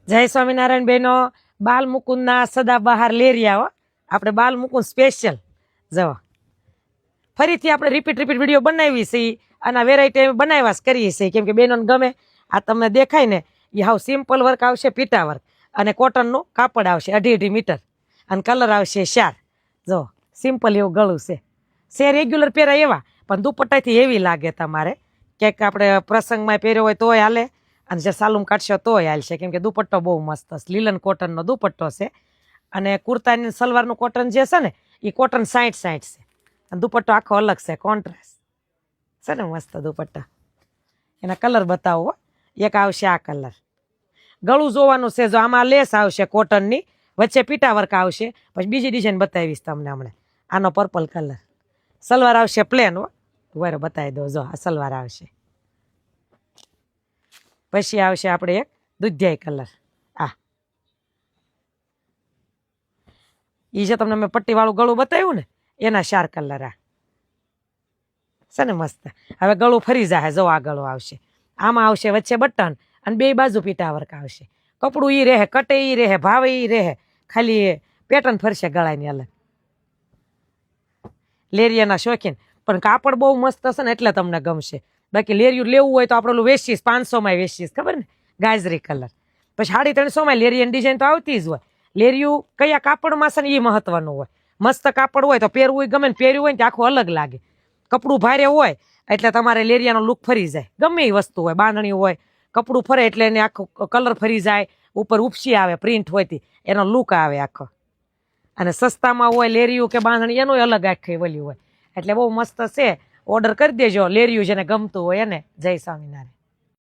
જય સ્વામિનારાયણ બહેનો. બાલ મુકુંદના સદાબહાર લેરિયા હો. આપણે બાલ મુકુંદ સ્પેશિયલ જવો ફરીથી આપણે રિપીટ વિડીયો બનાવી છે. આના વેરાયટી અમે બનાવ્યા જ કરીએ છીએ કેમ કે બહેનોને ગમે. આ તમને દેખાય ને એ હાવ સિમ્પલ વર્ક આવશે, પીટા વર્ક, અને કોટનનું કાપડ આવશે 2.5 મીટર, અને કલર આવશે 4. જો સિમ્પલ એવું ગળું છે રેગ્યુલર પહેરાય એવા, પણ દુપટ્ટાથી એવી લાગે તમારે ક્યાંક આપણે પ્રસંગમાં પહેર્યો હોય તોય હાલે, અને જે સાલુમ કાઢશો તોય હાલશે કેમ કે દુપટ્ટો બહુ મસ્ત છે. લીલન કોટનનો દુપટ્ટો છે, અને કુર્તાની સલવારનું કોટન જે છે ને એ કોટન 60-60 છે, અને દુપટ્ટો આખો અલગ છે, કોન્ટ્રાસ્ટ છે ને મસ્ત દુપટ્ટા. એના કલર બતાવો. એક આવશે આ કલર, ગળું જોવાનું છે. જો આમાં લેસ આવશે કોટનની, વચ્ચે પીટા વર્ક આવશે. પછી બીજી ડિઝાઇન બતાવીશ તમને હમણાં. આનો પર્પલ કલર. સલવાર આવશે પ્લેન હો, વારો બતાવી દો. જો આ સલવાર આવશે. પછી આવશે આપણે એક દુધિયાઈ કલર. એ જે તમને મેં પટ્ટીવાળું ગળું બતાવ્યું ને એના 4 કલર આ છે ને મસ્ત. હવે ગળું ફરી જાય. જો આ ગળું આવશે. આમાં આવશે વચ્ચે બટન, અને 2 બાજુ પીટા વર્ક આવશે. કપડું ઈ રહે, કટે ઈ રહે, ભાવે ઈ રહે, ખાલી પેટર્ન ફરશે ગળાની અલગ. લેરિયાના શોખીન, પણ કાપડ બહુ મસ્ત હશે ને એટલે તમને ગમશે. બાકી લેરિયું લેવું હોય તો આપણે વેચીશ 500માં વેચીશ, ખબર ને, ગાજરી કલર. પછી 350માં લેરિયન ડિઝાઇન તો આવતી જ હોય. લેરિયું કયા કાપડમાં છે ને એ મહત્વનું હોય. મસ્ત કાપડ હોય તો પહેરવું ગમે ને, પહેર્યું હોય ને આખું અલગ લાગે. કપડું ભારે હોય એટલે તમારે લેરિયાનો લુક ફરી જાય. ગમે એ વસ્તુ હોય, બાંધણી હોય, કપડું ફરે એટલે એને આખો કલર ફરી જાય, ઉપર ઉપસી આવે, પ્રિન્ટ હોય એનો લુક આવે આખો. અને સસ્તામાં હોય લેરિયું કે બાંધણી, એનું અલગ આખી વલ્યું હોય. એટલે બહુ મસ્ત છે. ઓર્ડર કરી દેજો લેરિયું જેને ગમતું હોય એને. જય સ્વામિનારાયણ.